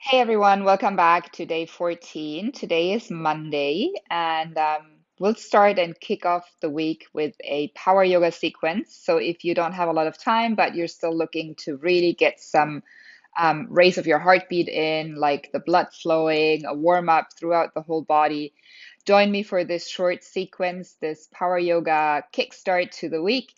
Hey everyone, welcome back to day 14. Today is Monday, and we'll start and kick off the week with a power yoga sequence. So, if you don't have a lot of time, but you're still looking to really get some raise of your heartbeat in, like the blood flowing, a warm up throughout the whole body, join me for this short sequence, this power yoga kickstart to the week.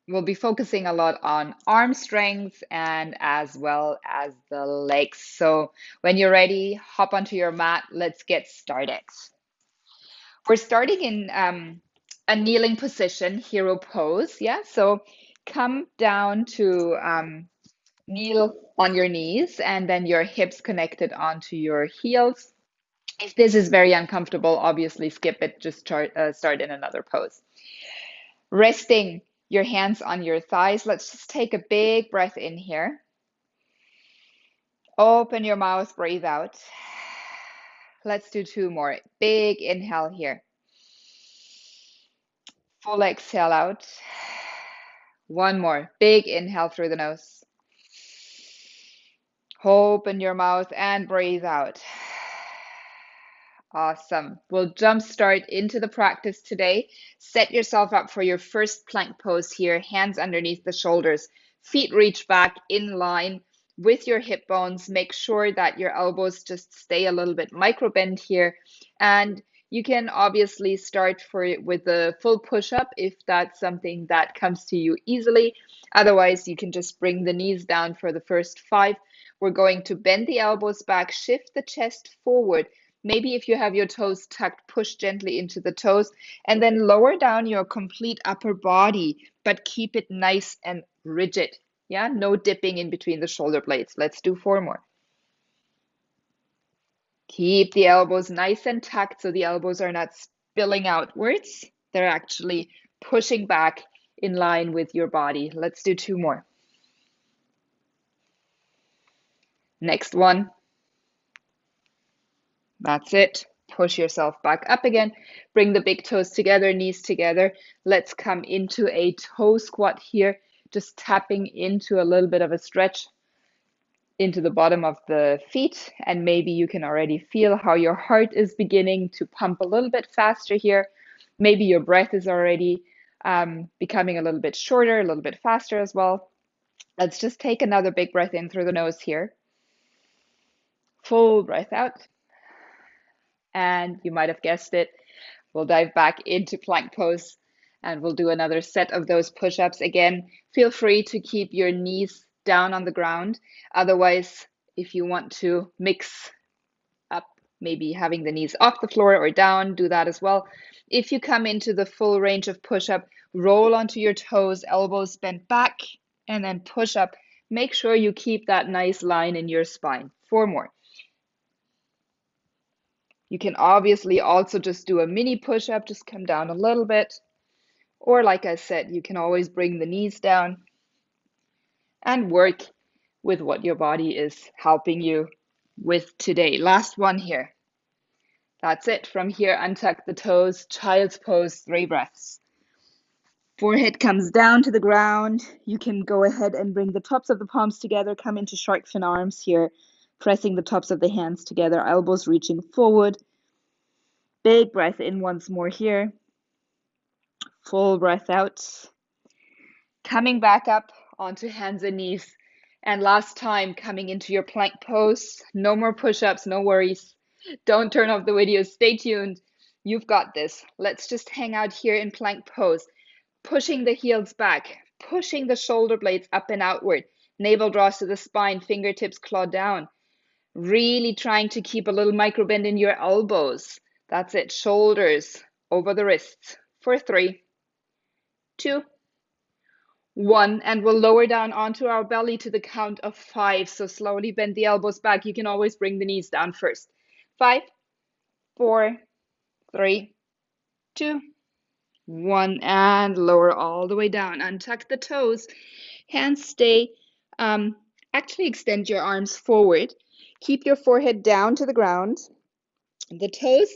We'll be focusing a lot on arm strength and as well as the legs. So when you're ready, hop onto your mat. Let's get started. We're starting in a kneeling position, hero pose. Yeah. So come down to kneel on your knees and then your hips connected onto your heels. If this is very uncomfortable, obviously skip it. Just start in another pose. Resting your hands on your thighs. Let's just take a big breath in here. Open your mouth, breathe out. Let's do two more. Big inhale here. Full exhale out. One more. Big inhale through the nose. Open your mouth and breathe out. Awesome. We'll jump start into the practice today. Set yourself up for your first plank pose here, hands underneath the shoulders, feet reach back in line with your hip bones. Make sure that your elbows just stay a little bit micro bend here. And you can obviously start with a full push-up if that's something that comes to you easily. Otherwise, you can just bring the knees down for the first 5. We're going to bend the elbows back, shift the chest forward. Maybe if you have your toes tucked, push gently into the toes and then lower down your complete upper body, but keep it nice and rigid. Yeah, no dipping in between the shoulder blades. Let's do 4 more. Keep the elbows nice and tucked so the elbows are not spilling outwards. They're actually pushing back in line with your body. Let's do 2 more. Next one. That's it. Push yourself back up again. Bring the big toes together, knees together. Let's come into a toe squat here, just tapping into a little bit of a stretch into the bottom of the feet. And maybe you can already feel how your heart is beginning to pump a little bit faster here. Maybe your breath is already becoming a little bit shorter, a little bit faster as well. Let's just take another big breath in through the nose here. Full breath out. And you might have guessed it, we'll dive back into plank pose and we'll do another set of those push-ups. Again, feel free to keep your knees down on the ground. Otherwise, if you want to mix up, maybe having the knees off the floor or down, do that as well. If you come into the full range of push-up, roll onto your toes, elbows bent back, and then push up. Make sure you keep that nice line in your spine. 4 more. You can obviously also just do a mini push-up, just come down a little bit. Or like I said, you can always bring the knees down and work with what your body is helping you with today. Last one here. That's it. From here, untuck the toes, child's pose, 3 breaths. Forehead comes down to the ground. You can go ahead and bring the tops of the palms together, come into shark fin arms here, pressing the tops of the hands together, elbows reaching forward. Big breath in once more here. Full breath out. Coming back up onto hands and knees. And last time, coming into your plank pose. No more push-ups, no worries. Don't turn off the video, stay tuned. You've got this. Let's just hang out here in plank pose. Pushing the heels back, pushing the shoulder blades up and outward. Navel draws to the spine, fingertips claw down. Really trying to keep a little micro bend in your elbows. That's it. Shoulders over the wrists for 3, 2, 1, and we'll lower down onto our belly to the count of 5. So slowly bend the elbows back. You can always bring the knees down first. 5, 4, 3, 2, 1, and lower all the way down. Untuck the toes. Hands stay. Actually extend your arms forward. Keep your forehead down to the ground. The toes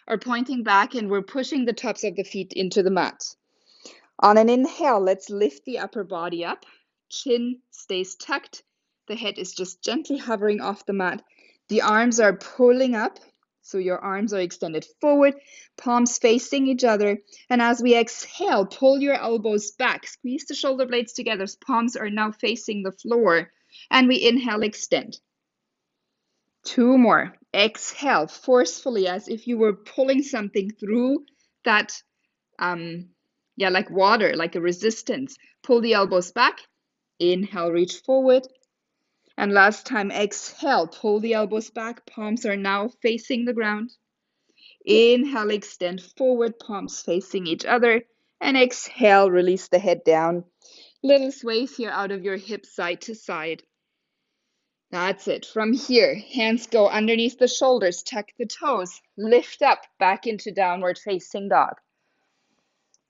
are pointing back and we're pushing the tops of the feet into the mat. On an inhale, let's lift the upper body up. Chin stays tucked. The head is just gently hovering off the mat. The arms are pulling up, so your arms are extended forward, palms facing each other. And as we exhale, pull your elbows back, squeeze the shoulder blades together. Palms are now facing the floor. And we inhale, extend. 2 more. Exhale forcefully as if you were pulling something through that, yeah, like water, like a resistance. Pull the elbows back. Inhale, reach forward. And last time, exhale, pull the elbows back. Palms are now facing the ground. Inhale, extend forward, palms facing each other. And exhale, release the head down. Little sways here out of your hips side to side. That's it. From here, hands go underneath the shoulders, tuck the toes, lift up back into downward facing dog.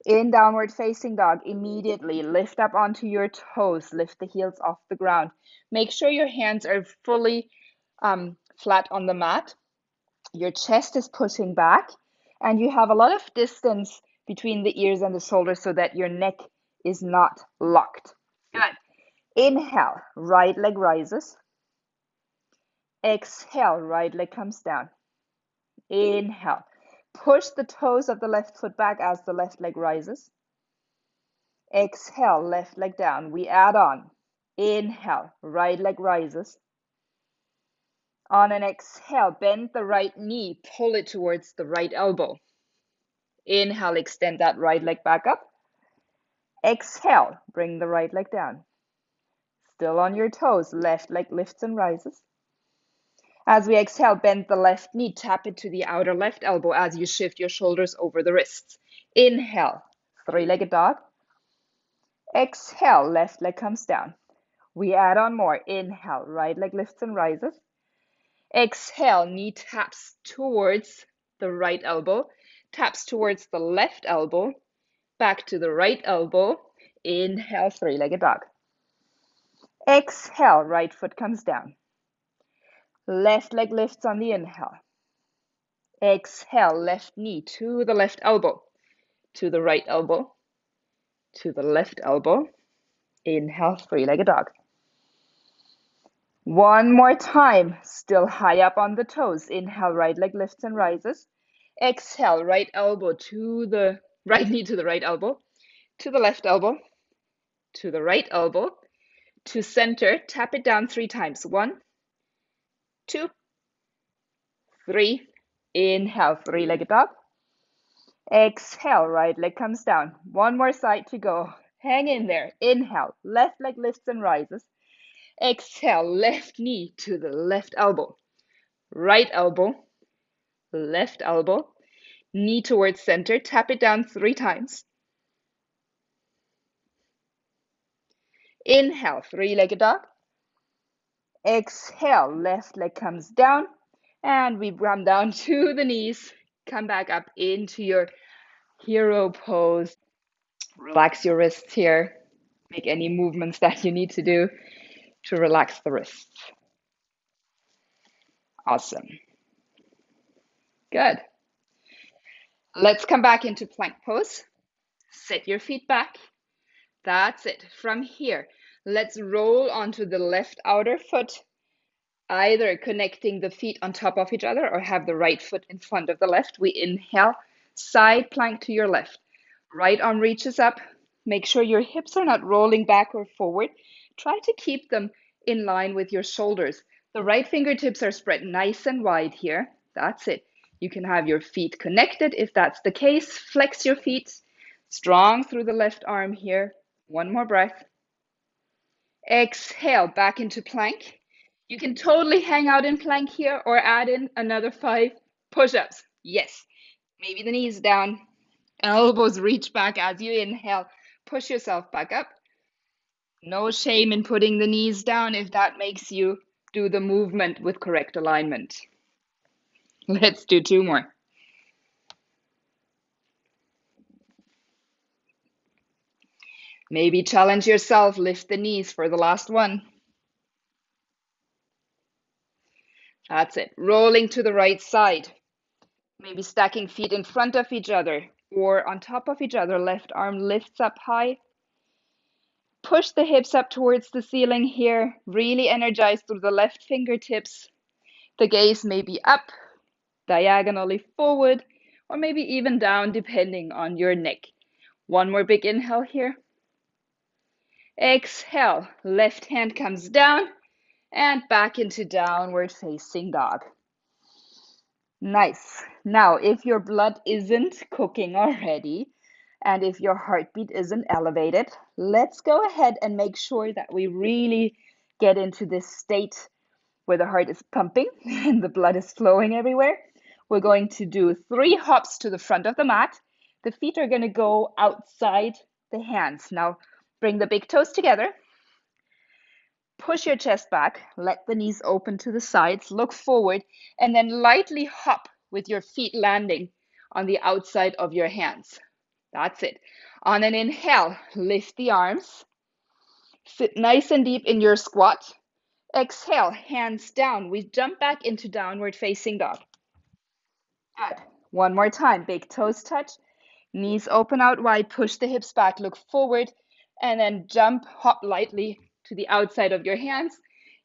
In downward facing dog, immediately lift up onto your toes, lift the heels off the ground. Make sure your hands are fully flat on the mat. Your chest is pushing back, and you have a lot of distance between the ears and the shoulders so that your neck is not locked. Good. Inhale, right leg rises. Exhale, right leg comes down. Inhale. Push the toes of the left foot back as the left leg rises. Exhale, left leg down. We add on. Inhale, right leg rises. On an exhale, bend the right knee, pull it towards the right elbow. Inhale, extend that right leg back up. Exhale, bring the right leg down. Still on your toes, left leg lifts and rises. As we exhale, bend the left knee, tap it to the outer left elbow as you shift your shoulders over the wrists. Inhale, three-legged dog. Exhale, left leg comes down. We add on more. Inhale, right leg lifts and rises. Exhale, knee taps towards the right elbow, taps towards the left elbow, back to the right elbow. Inhale, three-legged dog. Exhale, right foot comes down. Left leg lifts on the inhale. Exhale, left knee to the left elbow, to the right elbow, to the left elbow. Inhale, three-legged dog. One more time, still high up on the toes. Inhale, right leg lifts and rises. Exhale, right elbow to the right knee to the right elbow, to the left elbow, to the right elbow, to center. Tap it down 3 times. 1, 2, 3. Inhale, three-legged dog. Exhale, right leg comes down. One more side to go. Hang in there. Inhale, left leg lifts and rises. Exhale, left knee to the left elbow. Right elbow, left elbow, knee towards center. Tap it down 3 times. Inhale, three-legged dog. Exhale, left leg comes down. And we come down to the knees. Come back up into your hero pose. Relax your wrists here. Make any movements that you need to do to relax the wrists. Awesome. Good. Let's come back into plank pose. Set your feet back. That's it. From here, let's roll onto the left outer foot, either connecting the feet on top of each other or have the right foot in front of the left. We inhale, side plank to your left. Right arm reaches up. Make sure your hips are not rolling back or forward. Try to keep them in line with your shoulders. The right fingertips are spread nice and wide here. That's it. You can have your feet connected if that's the case. Flex your feet. Strong through the left arm here. One more breath. Exhale, back into plank. You can totally hang out in plank here or add in another 5 push-ups. Yes. Maybe the knees down. Elbows reach back as you inhale. Push yourself back up. No shame in putting the knees down if that makes you do the movement with correct alignment. Let's do 2 more. Maybe challenge yourself, lift the knees for the last one. That's it. Rolling to the right side. Maybe stacking feet in front of each other or on top of each other. Left arm lifts up high. Push the hips up towards the ceiling here. Really energize through the left fingertips. The gaze may be up, diagonally forward, or maybe even down depending on your neck. One more big inhale here. Exhale, left hand comes down and back into downward facing dog. Nice. Now, if your blood isn't cooking already, and if your heartbeat isn't elevated, let's go ahead and make sure that we really get into this state where the heart is pumping and the blood is flowing everywhere. We're going to do 3 hops to the front of the mat. The feet are going to go outside the hands. Now, bring the big toes together. Push your chest back. Let the knees open to the sides. Look forward and then lightly hop with your feet landing on the outside of your hands. That's it. On an inhale, lift the arms. Sit nice and deep in your squat. Exhale, hands down. We jump back into downward facing dog. Good. One more time. Big toes touch. Knees open out wide. Push the hips back. Look forward. And then jump, hop lightly to the outside of your hands.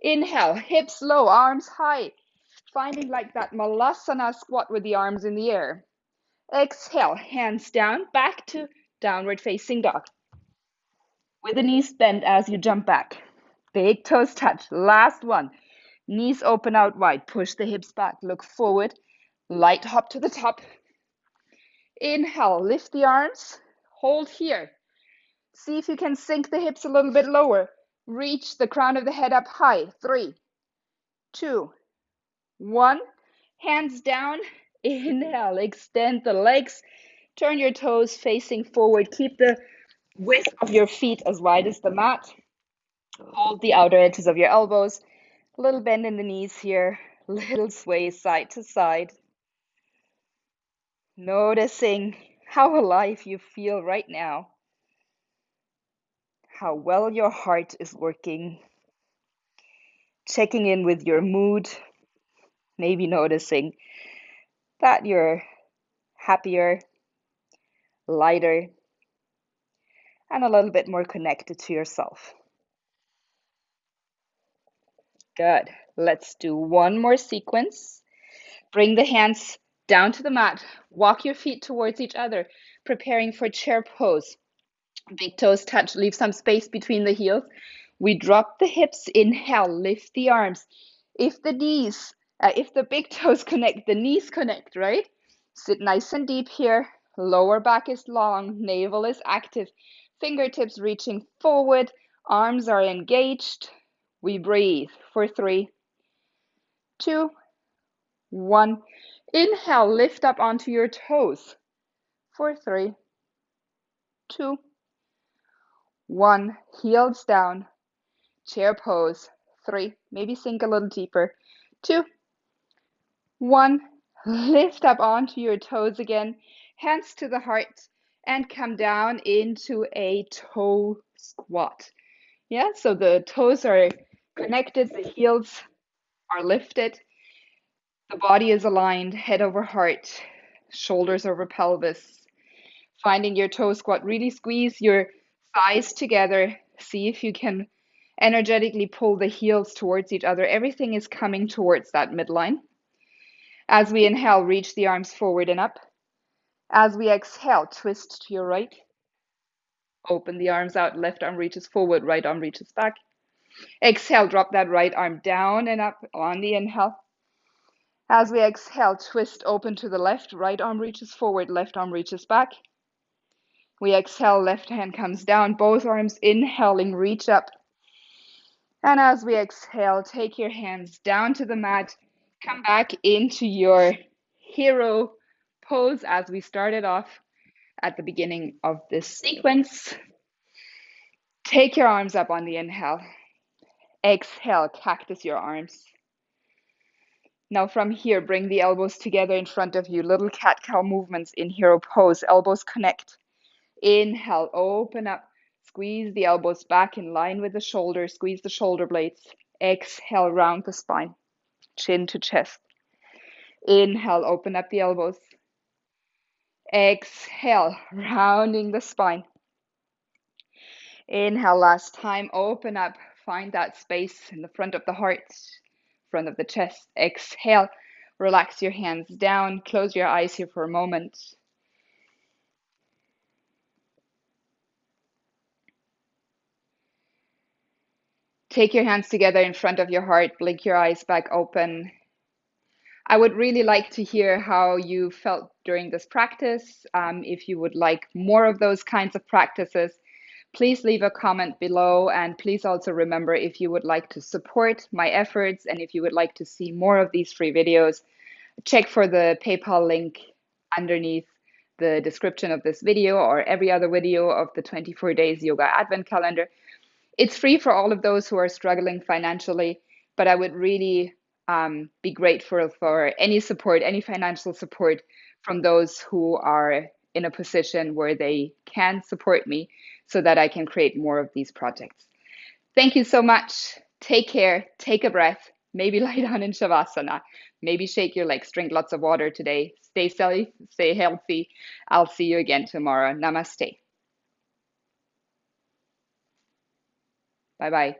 Inhale, hips low, arms high. Finding like that Malasana squat with the arms in the air. Exhale, hands down, back to downward facing dog. With the knees bent as you jump back. Big toes touch. Last one. Knees open out wide. Push the hips back. Look forward. Light hop to the top. Inhale, lift the arms. Hold here. See if you can sink the hips a little bit lower. Reach the crown of the head up high. 3, 2, 1. Hands down. Inhale, extend the legs. Turn your toes facing forward. Keep the width of your feet as wide as the mat. Hold the outer edges of your elbows. A little bend in the knees here. Little sway side to side. Noticing how alive you feel right now. How well your heart is working. Checking in with your mood. Maybe noticing that you're happier, lighter, and a little bit more connected to yourself. Good. Let's do one more sequence. Bring the hands down to the mat. Walk your feet towards each other, preparing for chair pose. Big toes touch, leave some space between the heels. We drop the hips, inhale, lift the arms. If the big toes connect, the knees connect, right? Sit nice and deep here. Lower back is long, navel is active. Fingertips reaching forward, arms are engaged. We breathe for 3, 2, 1. Inhale, lift up onto your toes for 3, 2, 1. Heels down, chair pose. 3, maybe sink a little deeper. 2, 1. Lift up onto your toes again, hands to the heart, and come down into a toe squat. Yeah, so the toes are connected, the heels are lifted, the body is aligned, head over heart, shoulders over pelvis. Finding your toe squat, really squeeze your thighs together. See if you can energetically pull the heels towards each other. Everything is coming towards that midline. As we inhale, reach the arms forward and up. As we exhale, twist to your right. Open the arms out, left arm reaches forward, right arm reaches back. Exhale, drop that right arm down and up on the inhale. As we exhale, twist open to the left, right arm reaches forward, left arm reaches back. We exhale, left hand comes down, both arms inhaling, reach up. And as we exhale, take your hands down to the mat, come back into your hero pose as we started off at the beginning of this sequence. Take your arms up on the inhale. Exhale, cactus your arms. Now from here, bring the elbows together in front of you. Little cat-cow movements in hero pose. Elbows connect. Inhale, open up. Squeeze the elbows back in line with the shoulders. Squeeze the shoulder blades. Exhale, round the spine. Chin to chest. Inhale, open up the elbows. Exhale, rounding the spine. Inhale last time, open up, find that space in the front of the heart, front of the chest. Exhale, relax your hands down, close your eyes here for a moment. Take your hands together in front of your heart, blink your eyes back open. I would really like to hear how you felt during this practice. If you would like more of those kinds of practices, please leave a comment below. And please also remember, if you would like to support my efforts and if you would like to see more of these free videos, check for the PayPal link underneath the description of this video or every other video of the 24 Days Yoga Advent Calendar. It's free for all of those who are struggling financially, but I would really be grateful for any support, any financial support from those who are in a position where they can support me so that I can create more of these projects. Thank you so much. Take care. Take a breath. Maybe lie down in Shavasana. Maybe shake your legs. Drink lots of water today. Stay safe. Stay healthy. I'll see you again tomorrow. Namaste. Bye bye.